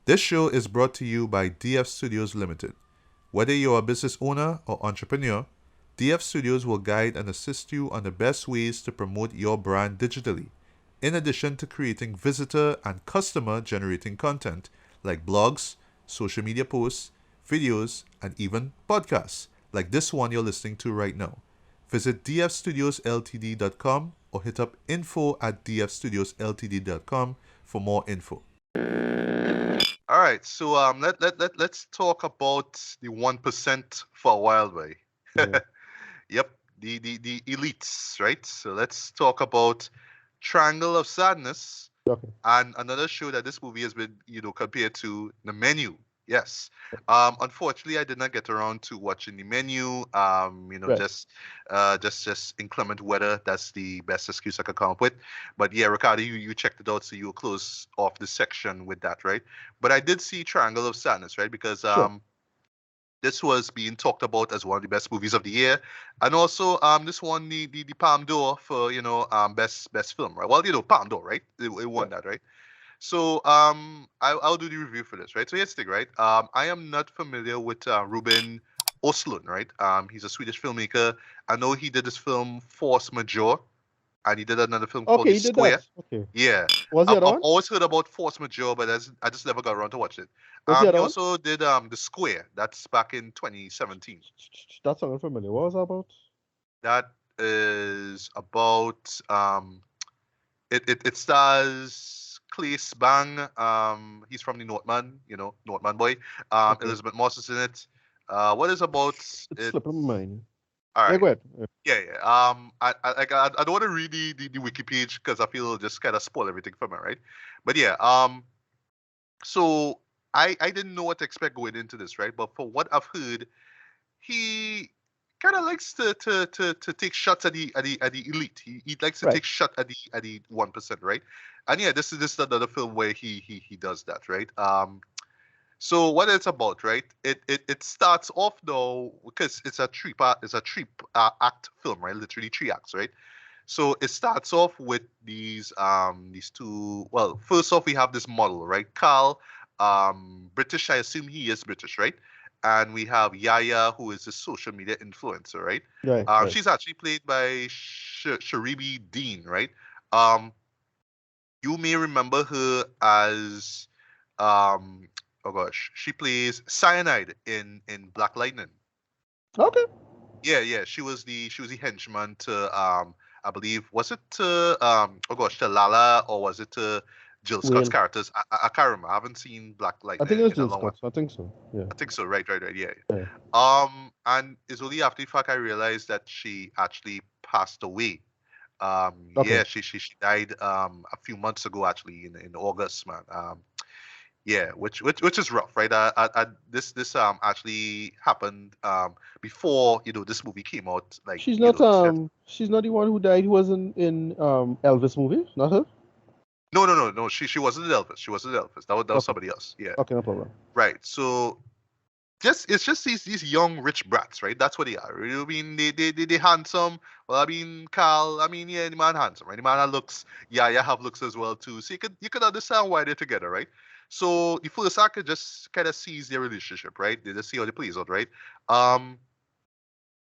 This show is brought to you by DF Studios Limited. Whether you're a business owner or entrepreneur, DF Studios will guide and assist you on the best ways to promote your brand digitally, in addition to creating visitor and customer generating content like blogs, social media posts, videos, and even podcasts like this one you're listening to right now. Visit dfstudiosltd.com or hit up info@dfstudiosltd.com for more info. All right, so let's talk about the 1% for a while, way. Yeah. Yep, the elites, right? So let's talk about Triangle of Sadness Okay. and another show that this movie has been, compared to The Menu. Yes. Unfortunately, I did not get around to watching The Menu. Right. Just inclement weather. That's the best excuse I could come up with. But yeah, Ricardo, you checked it out, so you will close off this section with that, right? But I did see Triangle of Sadness, right? Because Sure. this was being talked about as one of the best movies of the year, and also this won the Palme d'Or for best film, right? Well, Palme d'Or, right? It won Right. that, right? So I'll do the review for this, right? So here's the thing, right? I am not familiar with Ruben Östlund, right? He's a Swedish filmmaker. I know he did this film Force Majeure, and he did another film called Okay, The he did that. Square. Okay. Yeah, Was the I've, other I've one? always heard about Force Majeure, but I just never got around to watch it. Was the He other one? also did The Square. That's back in 2017. That sounded familiar. What was that about? That is about it stars Claes Bang. He's from the Northman, Northman boy. Okay. Elizabeth Moss is in it. What is about It's it? slipping my mind. All Yeah, right. go ahead. Yeah. Yeah, yeah. I don't want to read the wiki page because I feel it'll just kind of spoil everything for me, right? But yeah. So I didn't know what to expect going into this, right? But for what I've heard, he kind of likes to take shots at the elite. He likes to Right. take shot at the 1%, right? And yeah, this is another film where he does that, right? So what it's about, right? It starts off though because it's a three act film, right? Literally three acts, right? So it starts off with these two. Well, first off, we have this model, right? Carl, British. I assume he is British, right? And we have Yaya, who is a social media influencer, right? Right. Right. She's actually played by Sharibi Dean, right? Um, you may remember her as, um, oh gosh, she plays Cyanide in Black Lightning. Okay. Yeah, yeah, she was the henchman to I believe, was it to oh gosh, to Lala, or was it to Jill Scott's Well, characters? I can't remember. I haven't seen Black I think Lightning it was in a Jill long while. Scott. I think so. Yeah. I think so. Right, right, right. Yeah. Yeah. And it's only after the fact I realized that she actually passed away. Okay. Yeah, she died a few months ago, actually, in August, man. Yeah, which is rough, right? This actually happened before this movie came out, like She's not the one who died who was in Elvis movie, not her? no, she wasn't Elvis. She wasn't Elvis. That was Okay. somebody else. Yeah, Okay, no problem. right. So it's just these young rich brats, right? That's what they are. I mean, they handsome. Well, I mean, Carl. I mean, yeah, the man handsome, right? The man have looks. Yeah, yeah, have looks as well too. So you could understand why they're together, right? So the first actor just kind of sees their relationship, right? They just see how they plays out, right? Um,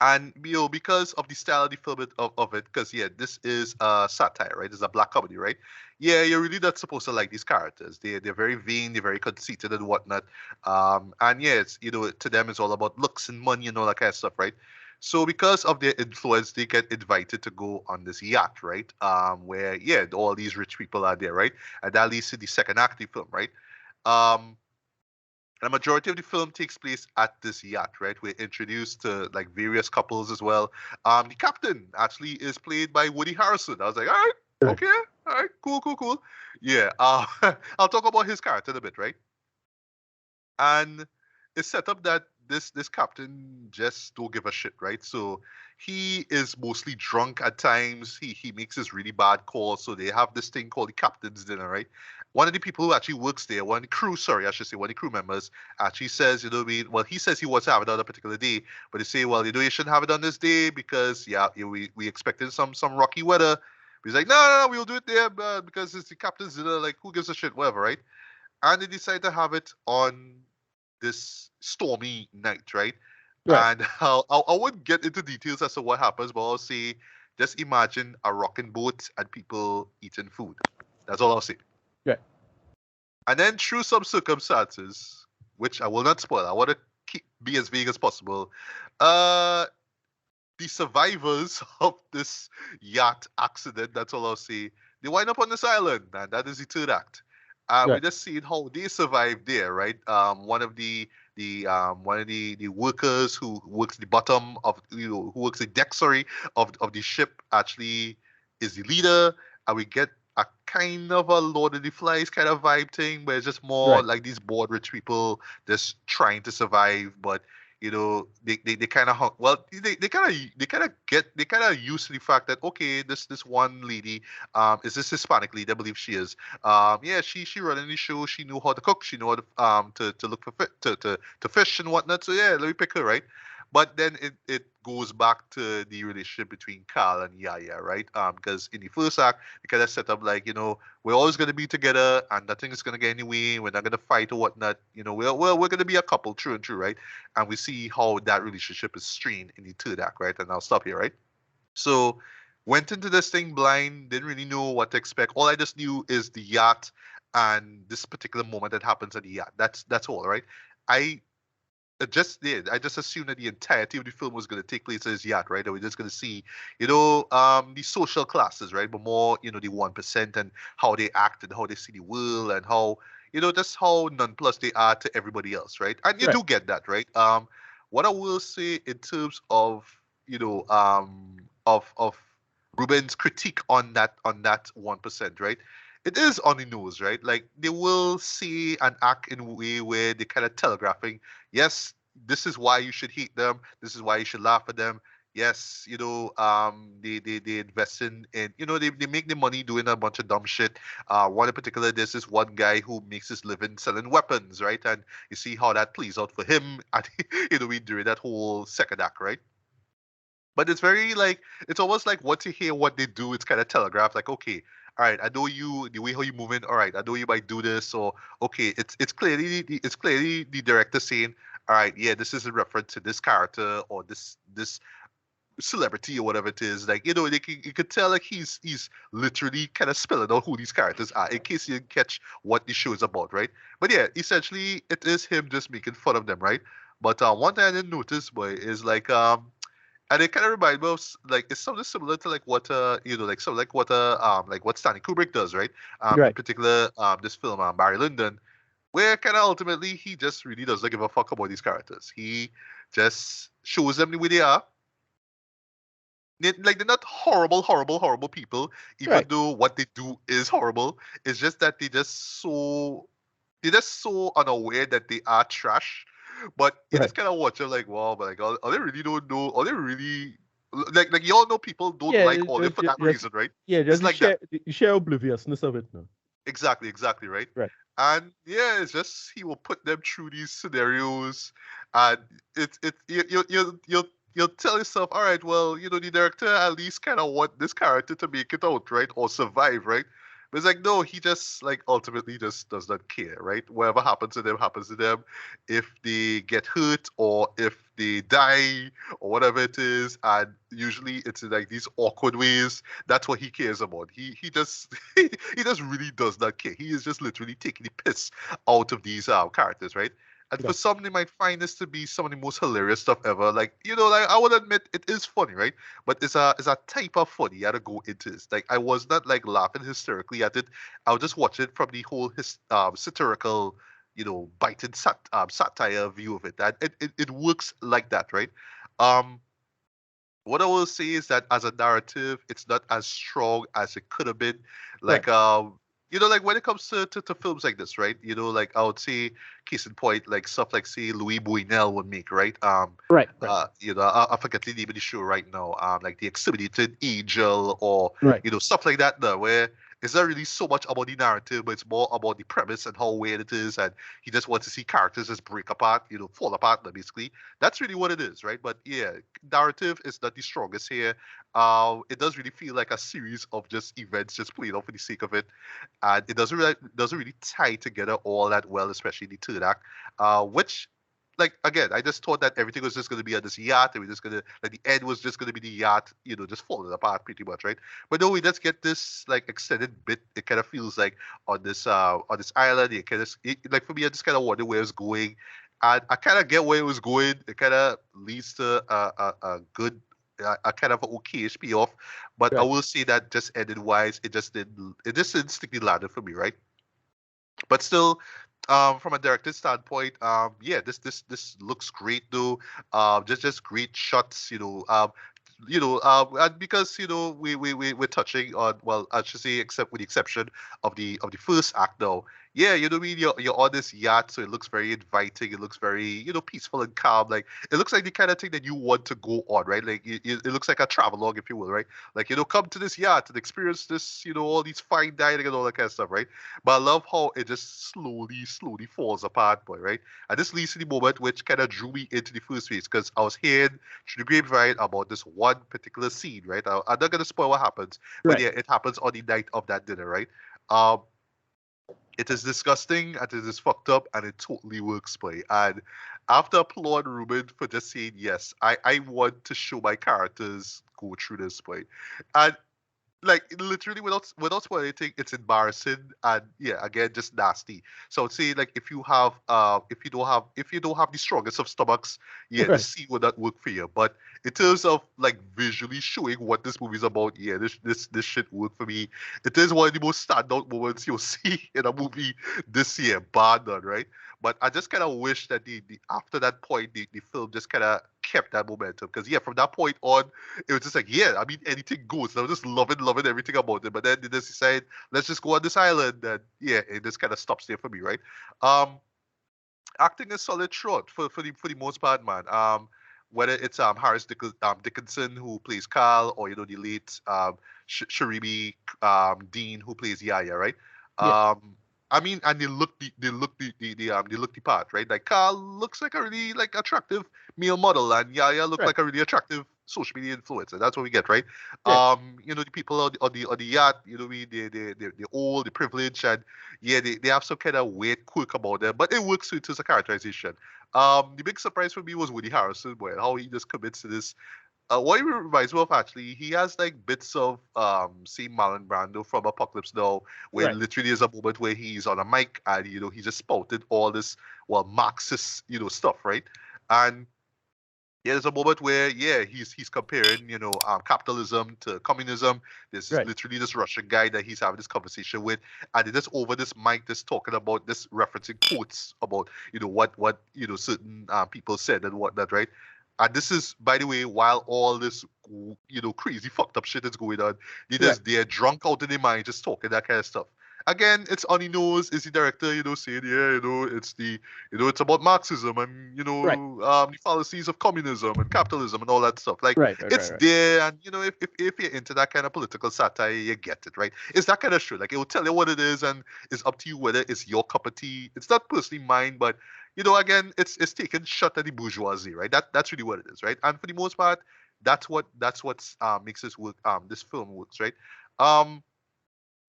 and because of the style of the film of it, because yeah, this is a satire, right? It's a black comedy, right? Yeah, you're really not supposed to like these characters. They're very vain, they're very conceited and whatnot. And yeah, it's to them it's all about looks and money and all that kind of stuff, right? So because of their influence, they get invited to go on this yacht, right? Where yeah, all these rich people are there, right? And that leads to the second act of the film, right? Um, the majority of the film takes place at this yacht, right? We're introduced to like various couples as well. The captain actually is played by Woody Harrelson. I was like, all right, Right. okay, all right, cool, cool, cool. Yeah, I'll talk about his character in a bit, right? And it's set up that this captain just don't give a shit, right? So he is mostly drunk at times. He makes this really bad calls. So they have this thing called the captain's dinner, right? One of the people who actually works there, one of the crew, sorry, I should say, one of the crew members actually says, what I mean? Well, he says he wants to have it on a particular day, but they say, well, you shouldn't have it on this day because yeah, we expected some rocky weather. He's like, no, we'll do it there because it's the captain's dinner. Like, who gives a shit, whatever, right? and they decide to have it on this stormy night, right? Right. And I wouldn't get into details as to what happens, but I'll say just imagine a rocking boat and people eating food. That's all I'll say. Right. And then through some circumstances, which I will not spoil, I want to be as vague as possible. Uh, the survivors of this yacht accident, that's all I'll say, they wind up on this island, and that is the third act. We Right. just see how they survived there, right? One of the workers who works the bottom of who works the deck, sorry, of the ship actually is the leader, and we get a kind of a Lord of the Flies kind of vibe thing, where it's just more Right. like these bored rich people just trying to survive, but they kind of well they kind of used to the fact that okay, this one lady is this Hispanic lady, I believe she is. Yeah, she running the show, she knew how to cook, she knew how to look for to fish and whatnot, so yeah, let me pick her, right? But then it goes back to the relationship between Carl and Yaya, right? Because in the first act they kind of set up like, we're always gonna be together and nothing is gonna get in the way, we're not gonna fight or whatnot, we're gonna be a couple, true and true, right? And we see how that relationship is strained in the third act, right? And I'll stop here, right? So went into this thing blind, didn't really know what to expect. All I just knew is the yacht and this particular moment that happens at the yacht. That's all, right? I just did. I just assumed that the entirety of the film was going to take place at his yacht, right? And we're just going to see, the social classes, right? But more, the 1% and how they act and how they see the world and how, just how nonplussed they are to everybody else, right? And you Right. do get that, right? What I will say in terms of, of Ruben's critique on that 1%, right? It is on the nose, right? Like they will see and act in a way where they kind of telegraphing, yes, this is why you should hate them. This is why you should laugh at them. Yes, they invest in they make the money doing a bunch of dumb shit. One in particular, there's this one guy who makes his living selling weapons, right? And you see how that plays out for him, and we during that whole second act, right? But it's very like it's almost like once you hear what they do, it's kind of telegraphed. Like, okay, all right, I know you the way how you moving. All right, I know you might do this. Or okay, it's clearly the director saying, all right, yeah, this is a reference to this character or this celebrity or whatever it is. Like you could tell like he's literally kind of spelling out who these characters are in case you didn't catch what the show is about, right? But yeah, essentially it is him just making fun of them, right? But one thing I didn't notice, boy, is like and it kind of reminds me of like it's something similar to like what like something like what Stanley Kubrick does, right? In Right. particular, this film, Barry Lyndon, where kind of ultimately he just really doesn't give a fuck about these characters. He just shows them the way they are. Like they're not horrible, horrible, horrible people, even Right. though what they do is horrible. It's just that they're just so unaware that they are trash. But you Right. just kind of watch them like, wow, but like, all they really don't know, all they really like you all know people don't Yeah. like Olive for that Just reason, right? yeah. It's Just like that. the sheer obliviousness of it now. Exactly, right? Right. And yeah, it's just he will put them through these scenarios, and you'll tell yourself, all right, well, the director at least kind of want this character to make it out, right, or survive, right? But it's like no, he just like ultimately just does not care, right? Whatever happens to them happens to them. If they get hurt or if they die or whatever it is, and usually it's in like these awkward ways. That's what he cares about. He just he just really does not care. He is just literally taking the piss out of these characters, right? And for Right. some, they might find this to be some of the most hilarious stuff ever. Like, like I would admit it is funny, right? But it's a type of funny you gotta go into this. Like I was not like laughing hysterically at it. I was just watching it from the whole satirical, biting satire view of it. And it works like that, right? Um, what I will say is that as a narrative, it's not as strong as it could have been. Right. Like like when it comes to films like this, right? Like I would say, case in point, like stuff like say Louis Buñuel would make, right? Right. Right. I forget the name of the show right now. Like the Exhibited Angel or Right. stuff like that, where it's not really so much about the narrative, but it's more about the premise and how weird it is, and he just wants to see characters just break apart, fall apart, basically. That's really what it is, right? But yeah, narrative is not the strongest here. It does really feel like a series of just events just played out for the sake of it, and it doesn't really tie together all that well, especially the third act, which. Like again, I just thought that everything was just gonna be at this yacht, and we just gonna like the end was just gonna be the yacht, just falling apart pretty much, right? But no, we just get this like extended bit. It kind of feels like on this island. Like for me, I just kind of wonder where it's going, and I kind of get where it was going. It kind of leads to a good. A kind of okayish payoff, but I Right. will say that just ended wise, it just didn't stick the ladder for me, right? But still, from a director's standpoint, yeah, this looks great though. Just great shots, and because we're touching on, well, I should say, except with the exception of the first act now. Yeah, you know what I mean. You're on this yacht, so it looks very inviting. It looks very peaceful and calm. Like it looks like the kind of thing that you want to go on, right? Like it looks like a travelogue, if you will, right? Like come to this yacht and experience this, all these fine dining and all that kind of stuff, right? But I love how it just slowly, slowly falls apart, boy, right? And this leads to the moment which kind of drew me into the first place because I was hearing through the grapevine about this one particular scene, right? I'm not gonna spoil what happens, but Right. yeah, it happens on the night of that dinner, right? Um, it is disgusting and it is fucked up and it totally works, boy. And after applaud Ruben for just saying yes, I want to show my characters go through this, boy. And like literally without spoiling anything, it's embarrassing and yeah, again, just nasty. So I'd say like if you don't have the strongest of stomachs, yeah, this Right. scene would not work for you. But in terms of like visually showing what this movie's about, yeah, this shit work for me. It is one of the most standout moments you'll see in a movie this year, bar none, right? But I just kind of wish that the after that point the film just kind of kept that momentum because yeah, from that point on it was just like, yeah, I mean, anything goes. I was just loving everything about it. But then they just decide, let's just go on this island. And yeah, it just kind of stops there for me, right? Um, Acting is solid throughout for the most part, man. Whether it's Dickinson who plays Carl, or the late Sharibi Dean who plays Yaya, right? Yeah. Um, I mean, and they look the part, right? Like Carl looks like a really like attractive male model, and Yaya look Right. like a really attractive social media influencer. That's what we get, right? Yeah. The people on the yacht, they're old, they're privileged, and yeah, they have some kind of weird quirk about them, but it works with as a characterization. The big surprise for me was Woody Harrelson, boy, and how he just commits to this. What he reminds me of actually, he has like bits of say Marlon Brando from Apocalypse Now, where Right. literally is a moment where he's on a mic and he just spouted all this Marxist stuff, right? And yeah, there's a moment where yeah, he's comparing capitalism to communism. There's Right. literally this Russian guy that he's having this conversation with, and they're just over this mic, just talking about this, referencing quotes about what certain people said and whatnot, right? And this is, by the way, while all this crazy fucked up shit is going on, Right. they're drunk out of their mind, just talking that kind of stuff. Again, it's on the nose. Is the director, saying, yeah, it's about Marxism and Right. the fallacies of communism and capitalism and all that stuff. Like Right. Right. it's Right. Right. there, and if you're into that kind of political satire, you get it, right? It's that kind of show. Like it will tell you what it is, and it's up to you whether it's your cup of tea. It's not personally mine, but again, it's taken shot at the bourgeoisie, right? That's really what it is, right? And for the most part, that's what makes this work. This film works, right? Um,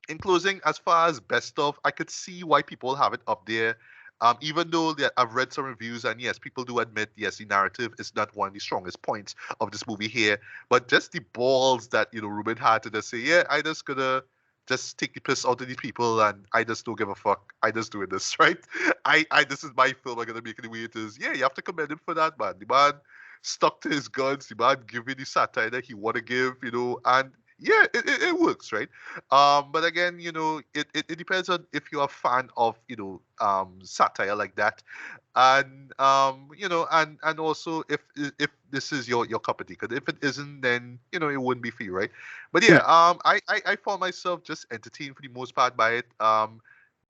in closing, as far as best of, I could see why people have it up there. Even though I've read some reviews, and yes, people do admit, yes, the narrative is not one of the strongest points of this movie here, but just the balls that Ruben had to just say, yeah, I just gonna just take the piss out of these people, and I just don't give a fuck. I just doing this, right? I this is my film. I'm gonna make it the way it is. Yeah, you have to commend him for that, man. The man stuck to his guns. The man giving the satire that he want to give, and yeah, it works, right? But again, it depends on if you're a fan of, satire like that. And and also if this is your cup of tea. Because if it isn't, then it wouldn't be for you, right? But yeah, Right. I found myself just entertained for the most part by it.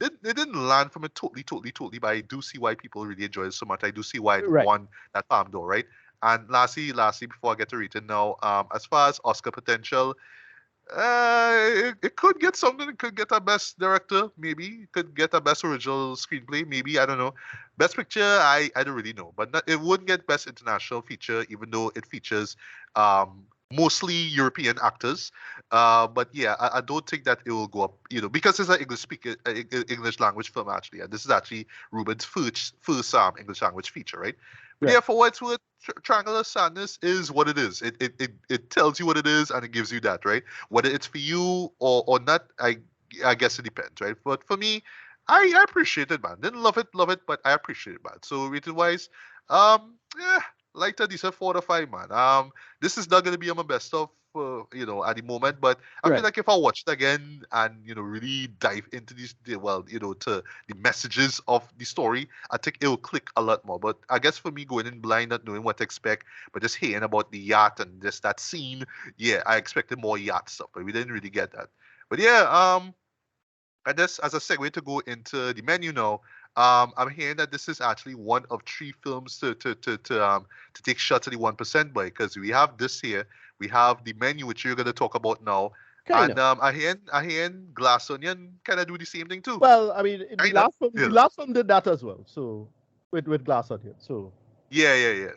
It didn't land from it totally, totally, totally, but I do see why people really enjoy it so much. I do see why it Right. won that Palm d'Or, right? And lastly, before I get to rate it now, as far as Oscar potential, It could get something. It could get a best director, maybe. It could get a best original screenplay, maybe. I don't know. Best picture, I don't really know, but it wouldn't get best international feature, even though it features mostly European actors. But yeah, I don't think that it will go up, because it's an English speaker, English language film actually, and this is actually Ruben's first English language feature, right? But Right. yeah, for what it's worth, Triangle of Sadness is what it is. It tells you what it is and it gives you that, right? Whether it's for you or not, I guess it depends, right? But for me, I appreciate it, man. Didn't love it, but I appreciate it, man. So rated wise, yeah, like a decent 4 to 5, man. This is not gonna be on my best of, at the moment, but I feel Right. like if I watch it again and really dive into to the messages of the story, I think it will click a lot more. But I guess for me, going in blind, not knowing what to expect, but just hearing about the yacht and just that scene, yeah, I expected more yacht stuff, but we didn't really get that. But yeah, and this as a segue to go into the menu now. I'm hearing that this is actually one of three films to take shots at the 1% by, because we have this here, we have the menu which you're gonna talk about now, Kind and of. I hearing Glass Onion kind of do the same thing too. Well, I mean, the Kinda. last film, the Yeah. last film did that as well. So with Glass Onion. So Yeah. yeah.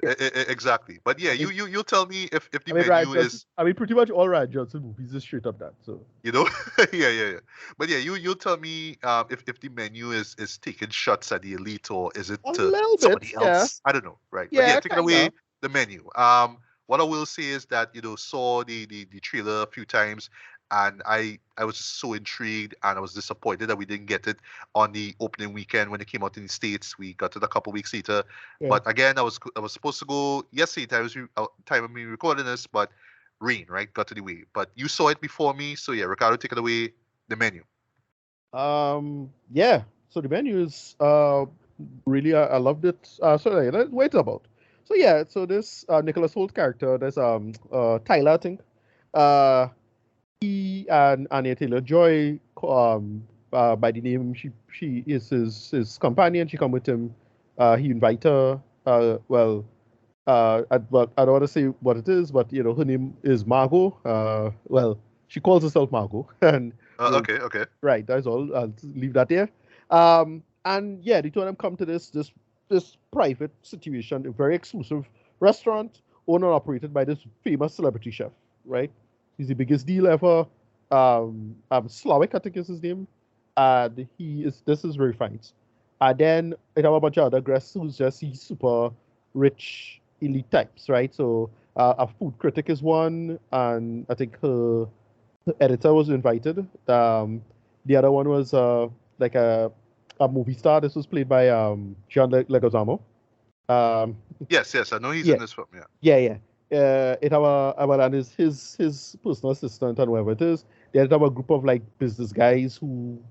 Exactly. But yeah, I mean, you tell me if the I mean, Ryan menu Johnson. is, I mean, pretty much all Ryan Johnson movies is straight up that. So you know, yeah. But yeah, you tell me if the menu is taking shots at the elite, or is it a to little bit, somebody yeah, else? I don't know, right? But yeah, yeah, take it kind away, of. the menu. What I will say is that saw the trailer a few times, and I was just so intrigued, and I was disappointed that we didn't get it on the opening weekend when it came out in the States. We got it a couple weeks later. Yeah. But again, I was supposed to go yesterday. Time of me recording this, but rain, right? Got to the way. But you saw it before me, so yeah, Ricardo, take it away. The menu. Yeah. So the menu is really I loved it. So yeah, wait about. So yeah, so this Nicholas Holt character, there's Tyler, I think. Uh, he and Anya Taylor Joy, by the name, she is his companion. She come with him. He invite her. I don't want to say what it is, but her name is Margot. Well, she calls herself Margot, and Okay. right, that's all. I'll leave that there. And yeah, the two of them come to this private situation, a very exclusive restaurant owned and operated by this famous celebrity chef. Right, he's the biggest deal ever. Slavic, I think is his name, and this is very fine. And then it have a bunch of other guests who's just these super rich elite types, right? So a food critic is one, and I think her editor was invited. The other one was like a movie star. This was played by John Leguizamo. Um, Yes. I know he's yeah, in this film. Yeah. yeah. It have and his personal assistant and whoever it is. They have a group of like business guys who,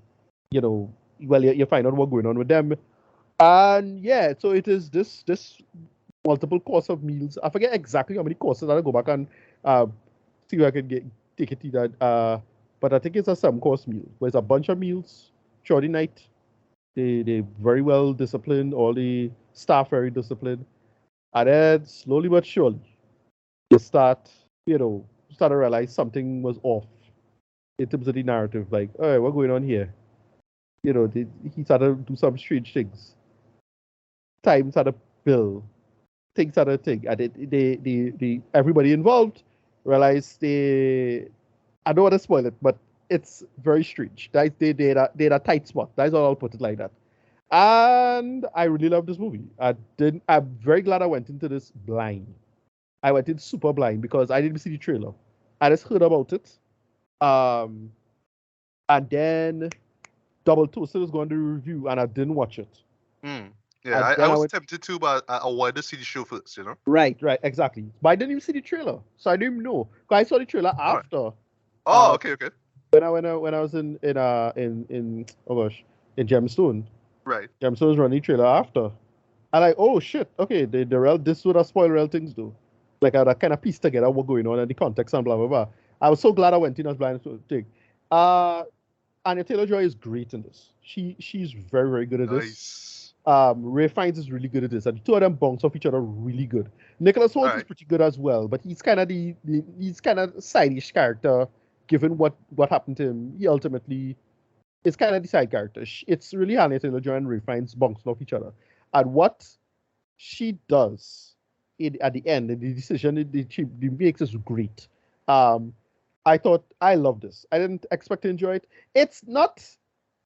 well, you find out what's going on with them. And yeah, so it is this multiple course of meals. I forget exactly how many courses. I'll go back and uh, see if I can take it to that. But I think it's a 7 course meal, where it's a bunch of meals throughout the night. They very well disciplined. All the staff very disciplined, and then slowly but surely, you start to realize something was off in terms of the narrative. Like, all right, what's going on here? He started to do some strange things. Time started to bill, things started to think, and everybody involved realized I don't want to spoil it, but it's very strange. They're a tight spot. That's all I'll put it like that. And I really love this movie. I'm very glad I went into this blind. I went in super blind because I didn't see the trailer. I just heard about it. Um, and then Double Toasted was going to review, and I didn't watch it. Mm. Yeah, And I then I was went tempted to, but I wanted to see the show first. right, exactly. But I didn't even see the trailer, so I didn't even know. 'Cause I saw the trailer All right. after. Oh, Uh, okay. when I was in oh gosh, in Gemstone. Right. Gemstone was running the trailer after. I like, oh shit, okay, the real this would have spoiled real things though. Like I kind of pieced together what going on and the context and blah blah blah. I was so glad I went in as blind to thing. Uh Anya Taylor Joy is great in this. She's very, very good at this. Nice. Ray Fiennes is really good at this, and the two of them bounce off each other really good. Nicholas All Holt is right. pretty good as well, but he's kind of he's kind of sideish character given what happened to him, he ultimately is kind of the side character. It's really Hannah Taylor-Joy and Ray Fiennes bouncing off each other, and what she does at the end, the decision she makes is great. Um, I thought I love this. I didn't expect to enjoy it. It's not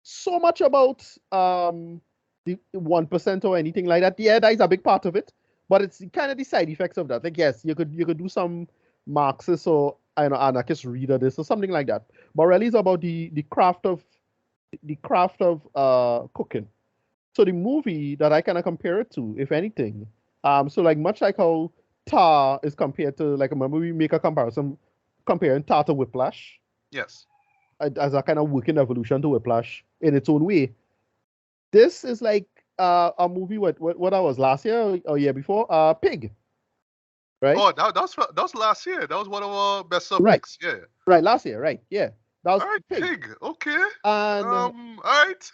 so much about the 1% or anything like that. Yeah, that is a big part of it, but it's kind of the side effects of that. Like, yes, you could do some Marxist or anarchist read of this or something like that, but really it's about the craft of cooking. So the movie that I kind of compare it to, if anything, so like much like how Tar is compared to, like, remember we make a comparison comparing Tar to Whiplash Yes. as a kind of working evolution to Whiplash in its own way. This is like a movie what I was last year or year before, Pig, right? Oh, that was last year. That was one of our best Right, subjects. Yeah. right, last year, right? Yeah, that was All right, Pig, pig. Okay. and All right.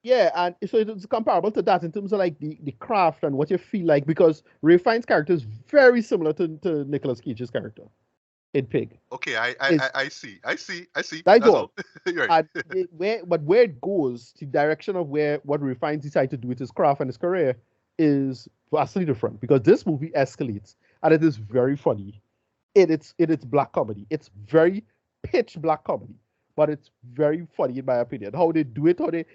yeah, and so it's comparable to that in terms of like the craft and what you feel like, because Ray Fiennes' character is very similar to Nicolas Cage's character in Pig. Okay, Is I see. I see. I see. that's That's all. all. You're right. And where it goes, the direction of what Ray Fiennes decided to do with his craft and his career is vastly different, because this movie escalates and it is very funny. It's black comedy. It's very pitch black comedy, but it's very funny in my opinion. How they do it, how they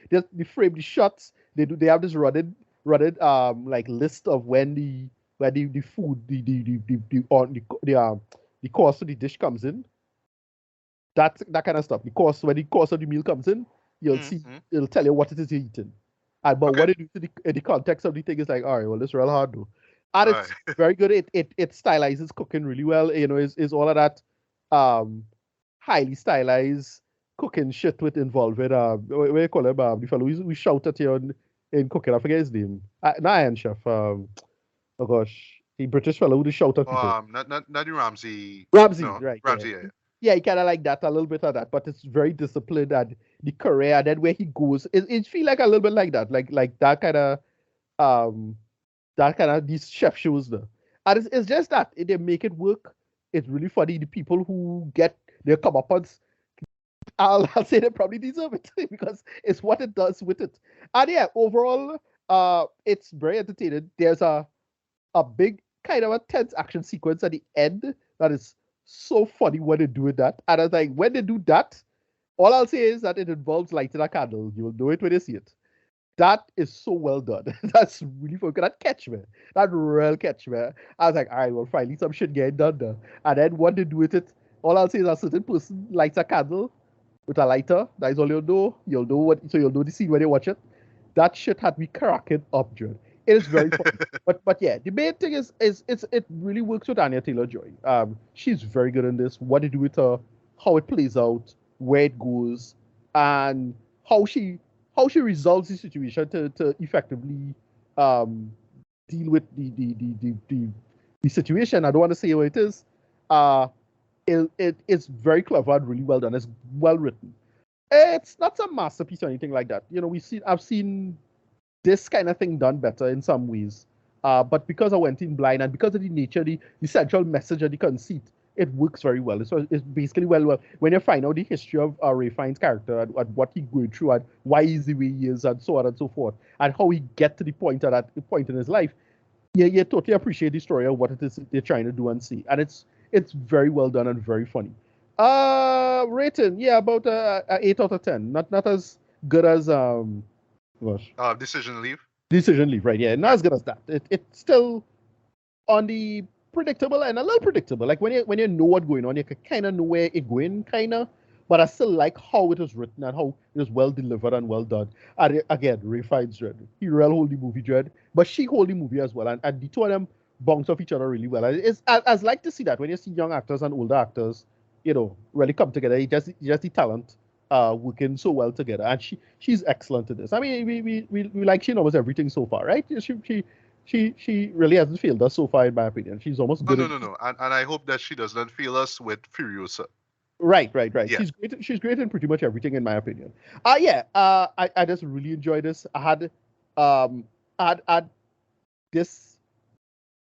frame the shots. They have this running like list of when the food the cost of the dish comes in. That kind of stuff. When the cost of the meal comes in, you'll see Mm-hmm. it'll tell you what it is you're eating. And but Okay. what it do to the context of the thing is like, all right, well, it's real hard though. And All right. it's very good. It stylizes cooking really well. Is all of that um highly stylized cooking shit with involved what you call him, the fellow we shout at you in cooking. I forget his name. Not Iron Chef. Oh gosh, the British fellow who shout at people. Not the Ramsey. Ramsey, No, right? Yeah, Ramsey. Yeah. yeah. He kind of like that, a little bit of that, but it's very disciplined, and the career, and then where he goes, it feel like a little bit like that, like um that kind of these chef shows there. And it's just that they make it work. It's really funny. The people who get their comeuppance, I'll say they probably deserve it because it's what it does with it. And yeah, overall, it's very entertaining. There's a big kind of a tense action sequence at the end that is so funny when they do that. And I was like, when they do that, all I'll say is that it involves lighting a candle. You will know it when you see it. That is so well done. That's really fun. That catch me. That real catch me. I was like, all right, well, finally some shit getting done there. And then what they do with it, all I'll say is a certain person lights a candle with a lighter. That is all you'll know. You'll know the scene when you watch it. That shit had me cracking up, dude. It is very funny. But yeah, the main thing is it really works with Anya Taylor-Joy. She's very good in this. What they do with her, how it plays out, where it goes, and how she resolves the situation to effectively um deal with the situation. I don't want to say what it is. It's very clever and really well done. It's well written. It's not some masterpiece or anything like that. I've seen this kind of thing done better in some ways. But because I went in blind and because of the nature, the central message of the conceit, it works very well. It's basically well when you find out the history of Ray Fiennes' character and what he's going through and why he's the way he is and so on and so forth, and how he get to the point at that point in his life. You totally appreciate the story of what it is they're trying to do and see, and it's very well done and very funny. Rating, yeah, about a 8 out of 10. Not as good as gosh, Decision leave. Decision Leave, right? Yeah, not Right. as good as that. It's still on the predictable and a little predictable. Like when you know what's going on, you can kind of know where it's going, kind of. But I still like how it is written and how it is well delivered and well done. And again, Ray Fiennes Dread. He real hold the movie Dread, but she hold the movie as well. And the two of them bounce off each other really well. And I like to see that when you see young actors and older actors, really come together. You just the talent working so well together. And she's excellent at this. I mean, we like she knows everything so far, right? She really hasn't failed us so far, in my opinion. She's almost No, good no, at no, no. And I hope that she does not feel us with Furiosa. right. Yeah. She's great in pretty much everything, in my opinion. Yeah. I just really enjoyed this. I had this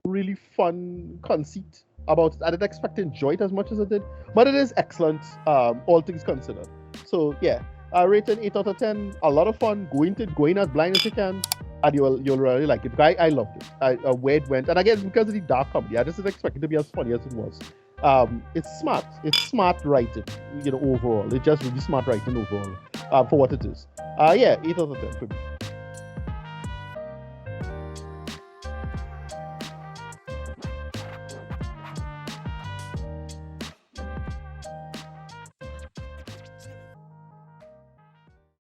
really fun conceit about it. I didn't expect to enjoy it as much as I did, but it is excellent, all things considered. So yeah, I rated 8 out of 10. A lot of fun. Going as blind as you can, and you'll really like it. I loved it. Where it went, and again because of the dark comedy, I just didn't expect it to be as funny as it was. It's smart. It's smart writing. Overall, it's just really smart writing overall. For what it is. Yeah, 8 out of 10 for me.